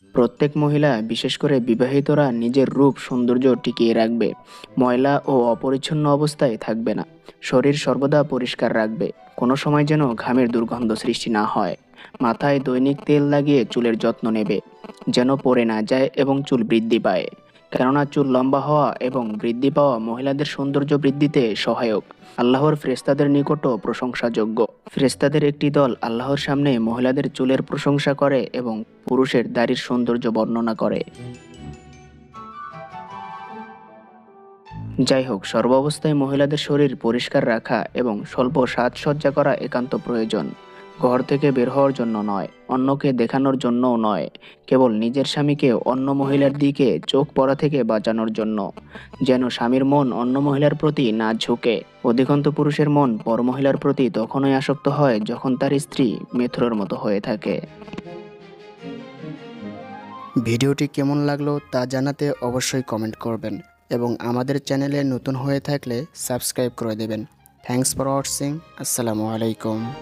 প্রত্যেক মহিলা, বিশেষ করে বিবাহিতরা, নিজের রূপ সৌন্দর্য টিকিয়ে রাখবে। ময়লা ও অপরিচ্ছন্ন অবস্থায় থাকবে না। শরীর সর্বদা পরিষ্কার রাখবে। কোনো সময় যেন ঘামের দুর্গন্ধ সৃষ্টি না হয়। মাথায় দৈনিক তেল লাগিয়ে চুলের যত্ন নেবে, যেন পড়ে না যায় এবং চুল বৃদ্ধি পায়। কেননা চুল লম্বা হওয়া এবং বৃদ্ধি পাওয়া মহিলাদের সৌন্দর্য বৃদ্ধিতে সহায়ক। আল্লাহর ফেরেশতাদের নিকটও প্রশংসাযোগ্য। ফেরেশতাদের একটি দল আল্লাহর সামনে মহিলাদের চুলের প্রশংসা করে এবং পুরুষের দাড়ির সৌন্দর্য বর্ণনা করে। যাই হোক, সর্বাবস্থায় মহিলাদের শরীর পরিষ্কার রাখা এবং স্বল্প সাজসজ্জা করা একান্ত প্রয়োজন। ঘর থেকে বের হওয়ার জন্য নয়, অন্যকে দেখানোর জন্যও নয়, কেবল নিজের স্বামীকে অন্য মহিলার দিকে চোখ পড়া থেকে বাঁচানোর জন্য। যেন স্বামীর মন অন্য মহিলার প্রতি না ঝুঁকে। অধিকন্তু পুরুষের মন পরমহিলার প্রতি তখনই আসক্ত হয় যখন তার স্ত্রী মেথুরের মতো হয়ে থাকে। ভিডিওটি কেমন লাগলো তা জানাতে অবশ্যই কমেন্ট করবেন এবং আমাদের চ্যানেলে নতুন হয়ে থাকলে সাবস্ক্রাইব করে দেবেন। Thanks for watching. আসসালামু আলাইকুম।